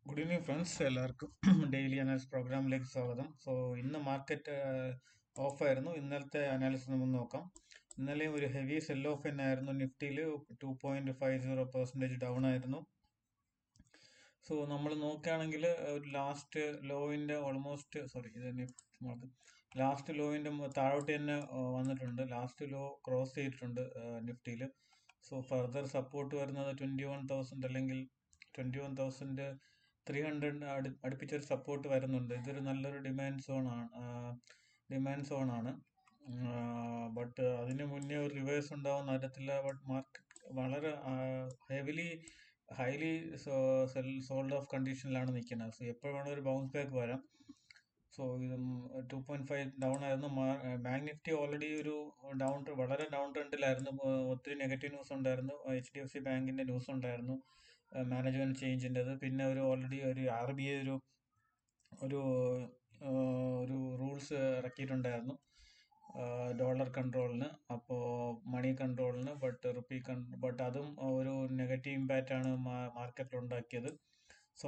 Good evening friends, എല്ലാവർക്കും daily analysis പ്രോഗ്രാമിലേക്ക് സ്വാഗതം. ഇന്ന് മാർക്കറ്റ് ഓഫ് ആയിരുന്നു. ഇന്നലത്തെ അനാലിസിസ് നമുക്ക് നോക്കാം. ഇന്നലെ ഒരു ഹെവി സെൽ ഓഫ് തന്നെയായിരുന്നു. നിഫ്റ്റിയിൽ 2.50% ഡൗൺ ആയിരുന്നു. നമ്മൾ നോക്കുകയാണെങ്കിൽ ഒരു ലാസ്റ്റ് ലോയിൻ്റെ ലാസ്റ്റ് ലോയിൻ്റെ താഴോട്ട് തന്നെ വന്നിട്ടുണ്ട്. ലാസ്റ്റ് ലോ ക്രോസ് ചെയ്തിട്ടുണ്ട് നിഫ്റ്റിയിൽ. ഫർദർ സപ്പോർട്ട് വരുന്നത് 21,000 അല്ലെങ്കിൽ 21,300 അടുപ്പിച്ചൊരു സപ്പോർട്ട് വരുന്നുണ്ട്. ഇതൊരു നല്ലൊരു ഡിമാൻഡ് സോൺ ആണ്. ബട്ട് അതിന് മുന്നേ ഒരു റിവേഴ്സ് ഉണ്ടാവും അറിയത്തില്ല. ബട്ട് മാർക്കറ്റ് വളരെ ഹൈലി സോൾഡ് ഓഫ് കണ്ടീഷനിലാണ് നിൽക്കുന്നത്. എപ്പോൾ വേണം ഒരു ബൗൺസ് ബാക്ക് വരാം. ഇത് 2.5 ഡൗൺ ആയിരുന്നു. ബാങ്ക് നിഫ്റ്റി ഓൾറെഡി ഒരു വളരെ ഡൗൺ ട്രെൻഡിലായിരുന്നു. ഒത്തിരി നെഗറ്റീവ് ന്യൂസ് ഉണ്ടായിരുന്നു. HDFC ബാങ്കിന്റെ ന്യൂസ് ഉണ്ടായിരുന്നു, മാനേജ്മെന്റ് ചേഞ്ചിൻ്റെത്. പിന്നെ ഓൾറെഡി ഒരു RBI ഒരു ഒരു റൂൾസ് ഇറക്കിയിട്ടുണ്ടായിരുന്നു ഡോളർ കൺട്രോളിന്, അപ്പോൾ മണി കൺട്രോളിന്. ബട്ട് അതും ഒരു നെഗറ്റീവ് ഇമ്പാക്റ്റ് ആണ് മാർക്കറ്റിൽ ഉണ്ടാക്കിയത്.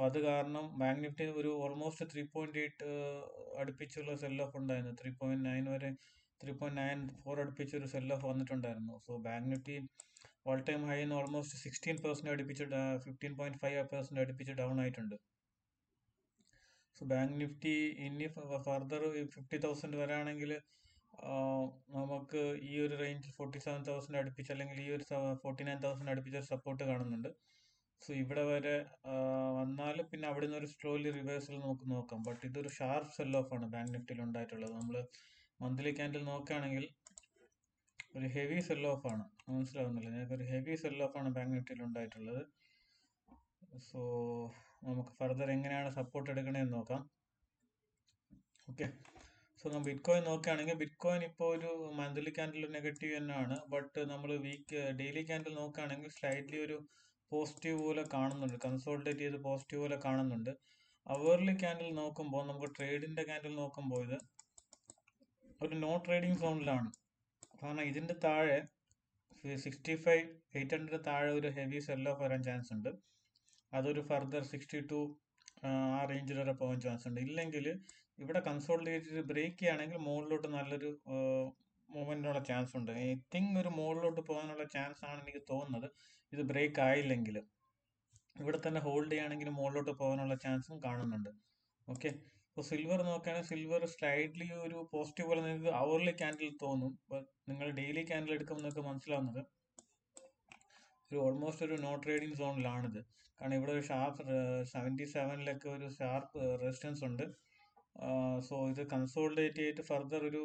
അത് കാരണം ബാങ്ക് നിഫ്റ്റി ഒരു ഓൾമോസ്റ്റ് 3.8 അടുപ്പിച്ചുള്ള സെൽ ഓഫ് ഉണ്ടായിരുന്നു. 3.9 വരെ 3.94 അടുപ്പിച്ചൊരു സെൽ ഓഫ് വന്നിട്ടുണ്ടായിരുന്നു. Bank Nifty all time high almost 16% അടുപ്പിച്ച് 15.5% അടുപ്പിച്ച് ഡൗൺ ആയിട്ടുണ്ട്. ബാങ്ക് നിഫ്റ്റി ഇനി ഫർദർ 50,000 വരാണെങ്കിൽ നമുക്ക് ഈ ഒരു റേഞ്ച് 47,000 അടുപ്പിച്ച് അല്ലെങ്കിൽ ഈ ഒരു 49,000 അടുപ്പിച്ച് സപ്പോർട്ട് കാണുന്നുണ്ട്. ഇവിടെ വരെ വന്നാൽ പിന്നെ അവിടെ നിന്ന് ഒരു സ്ലോലി റിവേഴ്സൽ നമുക്ക് നോക്കാം. ബട്ട് ഇതൊരു ഷാർപ്പ് സെൽ ഓഫ് ആണ് ബാങ്ക് നിഫ്റ്റിയിൽ ഉണ്ടായിട്ടുള്ളത്. നമ്മൾ മന്ത്ലി ക്യാൻഡിൽ നോക്കുകയാണെങ്കിൽ ഒരു ഹെവി സെൽ ഓഫ് ആണ്. മനസ്സിലാവുന്നില്ല ഞങ്ങൾക്ക്? ഒരു ഹെവി സെൽ ഓഫ് ആണ് ബാങ്ക് നിഫ്റ്റിയിൽ ഉണ്ടായിട്ടുള്ളത്. നമുക്ക് ഫർദർ എങ്ങനെയാണ് സപ്പോർട്ട് എടുക്കണമെന്ന് നോക്കാം. ഓക്കെ, നമ്മൾ ബിറ്റ്കോയിൻ നോക്കുകയാണെങ്കിൽ ബിറ്റ്കോയിൻ ഇപ്പോൾ ഒരു മന്ത്ലി ക്യാൻഡിൽ നെഗറ്റീവ് തന്നെയാണ്. ബട്ട് നമ്മൾ ഡെയിലി ക്യാൻഡിൽ നോക്കുകയാണെങ്കിൽ സ്ലൈറ്റ്ലി ഒരു പോസിറ്റീവ് പോലെ കാണുന്നുണ്ട്. കൺസോൾട്ടേറ്റ് ചെയ്ത് പോസിറ്റീവ് പോലെ കാണുന്നുണ്ട്. അവർലി ക്യാൻഡിൽ നോക്കുമ്പോൾ, നമുക്ക് ട്രേഡിന്റെ ക്യാൻഡിൽ നോക്കുമ്പോൾ ഇത് ഒരു നോ ട്രേഡിംഗ് സോണിലാണ്. കാരണം ഇതിന്റെ താഴെ 65,800 താഴെ ഒരു ഹെവി സെൽ ഓഫ് വരാൻ ചാൻസ് ഉണ്ട്. അതൊരു ഫർദർ 62 ആ റേഞ്ചിൽ വരെ പോകാൻ ചാൻസ് ഉണ്ട്. ഇല്ലെങ്കിൽ ഇവിടെ കൺസോളിഡേറ്റ് ബ്രേക്ക് ചെയ്യുകയാണെങ്കിൽ മുകളിലോട്ട് നല്ലൊരു മൂവ്മെന്റിനുള്ള ചാൻസ് ഉണ്ട്. ഐ തിങ്ക് ഒരു മുകളിലോട്ട് പോകാനുള്ള ചാൻസ് ആണ് എനിക്ക് തോന്നുന്നത്. ഇത് ബ്രേക്ക് ആയില്ലെങ്കിൽ ഇവിടെ തന്നെ ഹോൾഡ് ചെയ്യുകയാണെങ്കിൽ മുകളിലോട്ട് പോകാനുള്ള ചാൻസും കാണുന്നുണ്ട്. ഓക്കെ, സിൽവർ നോക്കുകയാണെങ്കിൽ സിൽവർ സ്ലൈഡ്ലി ഒരു പോസിറ്റീവ് പോലെ നിങ്ങൾക്ക് അവർലി ക്യാൻഡിൽ തോന്നും. നിങ്ങൾ ഡെയിലി ക്യാൻഡിൽ എടുക്കുമ്പോൾ നിങ്ങൾക്ക് മനസ്സിലാവുന്നത് ഒരു ഓൾമോസ്റ്റ് ഒരു നോ ട്രേഡിംഗ് സോണിലാണിത്. കാരണം ഇവിടെ ഒരു ഷാർപ്പ് 77 ഒരു ഷാർപ്പ് റെസിസ്റ്റൻസ് ഉണ്ട്. ഇത് കൺസോളിഡേറ്റ് ചെയ്തിട്ട് ഫർദർ ഒരു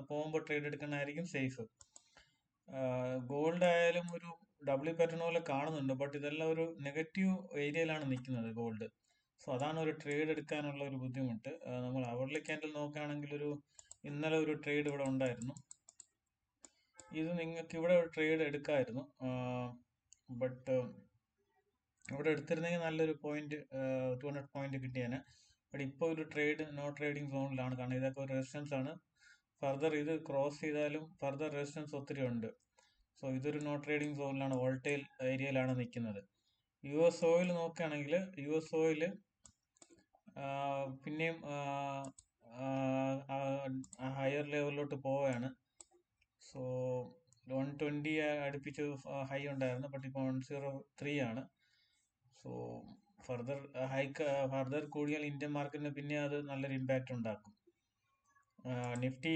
പോകുമ്പോൾ ട്രേഡ് എടുക്കുന്നതായിരിക്കും സേഫ്. ഗോൾഡ് ആയാലും ഒരു ഡബ്ല്യു പാറ്റേൺ പോലെ കാണുന്നുണ്ട്. ബട്ട് ഇതെല്ലാം ഒരു നെഗറ്റീവ് ഏരിയയിലാണ് നിൽക്കുന്നത് ഗോൾഡ്. അതാണ് ഒരു ട്രേഡ് എടുക്കാനുള്ള ഒരു ബുദ്ധിമുട്ട്. നമ്മൾ അവർലി ക്യാൻഡിൽ നോക്കുകയാണെങ്കിൽ ഇന്നലെ ഒരു ട്രേഡ് ഇവിടെ ഉണ്ടായിരുന്നു. ഇത് നിങ്ങൾക്ക് ഇവിടെ ഒരു ട്രേഡ് എടുക്കാമായിരുന്നു. ബട്ട് ഇവിടെ എടുത്തിരുന്നെങ്കിൽ നല്ലൊരു 200 പോയിന്റ് കിട്ടിയേനെ. ബട്ട് ഇപ്പോൾ ഒരു നോ ട്രേഡിംഗ് സോണിലാണ്. കാരണം ഇതൊക്കെ ഒരു റെസിസ്റ്റൻസ് ആണ്. ഫർദർ ഇത് ക്രോസ് ചെയ്താലും ഫർദർ റെസിസ്റ്റൻസ് ഒത്തിരി ഉണ്ട്. ഇതൊരു നോ ട്രേഡിംഗ് സോണിലാണ്, വോൾട്ടൈൽ ഏരിയയിലാണ് നിൽക്കുന്നത്. US ഓയിൽ നോക്കുകയാണെങ്കിൽ US ഓയിൽ പിന്നെയും ഹയർ ലെവലിലോട്ട് പോവുകയാണ്. 120 അടുപ്പിച്ച് ഹൈ ഉണ്ടായിരുന്നു. ബട്ട് ഇപ്പോൾ 103 ആണ്. ഫർദർ കൂടിയാൽ ഇന്ത്യൻ മാർക്കറ്റിന് പിന്നെ അത് നല്ലൊരു ഇമ്പാക്റ്റ് ഉണ്ടാക്കും. നിഫ്റ്റി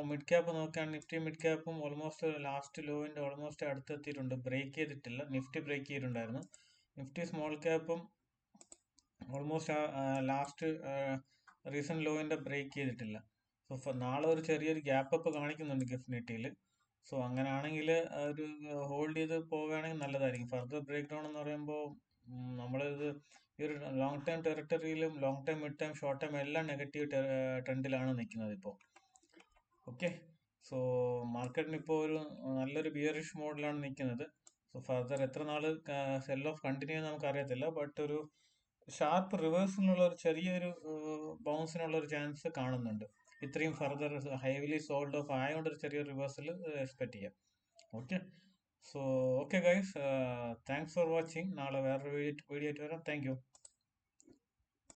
മിഡ് ക്യാപ്പ് നോക്കുകയാണെങ്കിൽ നിഫ്റ്റി മിഡ് ക്യാപ്പും ഓൾമോസ്റ്റ് ലാസ്റ്റ് ലോവിന്റെ ഓൾമോസ്റ്റ് അടുത്തെത്തിയിട്ടുണ്ട്. ബ്രേക്ക് ചെയ്തിട്ടില്ല. നിഫ്റ്റി ബ്രേക്ക് ചെയ്തിട്ടുണ്ടായിരുന്നു. നിഫ്റ്റി സ്മോൾ ക്യാപ്പും ഓൾമോസ്റ്റ് ലാസ്റ്റ് റീസെന്റ് ലോവിന്റെ ബ്രേക്ക് ചെയ്തിട്ടില്ല. നാളെ ഒരു ചെറിയൊരു ഗ്യാപ്പ് അപ്പ് കാണിക്കുന്നുണ്ട് ഗിഫ്റ്റ് നിഫ്റ്റിയിൽ. അങ്ങനെയാണെങ്കിൽ ഒരു ഹോൾഡ് ചെയ്ത് പോവുകയാണെങ്കിൽ നല്ലതായിരിക്കും. ഫർദർ ബ്രേക്ക് ഡൗൺ എന്ന് പറയുമ്പോൾ നമ്മളിത് ഈ ഒരു ലോങ് ടൈം ടെറിട്ടറിയിലും long time, mid time, short time എല്ലാം നെഗറ്റീവ് ട്രെൻഡിലാണ് നിൽക്കുന്നത് ഇപ്പോൾ. ഓക്കെ, മാർക്കറ്റിന് ഇപ്പോൾ ഒരു നല്ലൊരു ബിയറിഷ് മോഡിലാണ് നിൽക്കുന്നത്. ഫർദർ എത്ര നാൾ സെൽ ഓഫ് കണ്ടിന്യൂ ചെയ്യുന്ന നമുക്ക് അറിയത്തില്ല. ബട്ട് ഒരു ഷാർപ്പ് റിവേഴ്സിനുള്ള ഒരു ചെറിയൊരു ബൗൺസിനുള്ള ഒരു ചാൻസ് കാണുന്നുണ്ട്. ഇത്രയും ഫർദർ ഹൈലി സോൾഡ് ഓഫ് ആയതുകൊണ്ട് ഒരു ചെറിയ റിവേഴ്സൽ എക്സ്പെക്ട് ചെയ്യാം. Okay, so okay guys, thanks for watching. നാളെ വേറൊരു വീഡിയോ ആയിട്ട് വരാം. Thank you.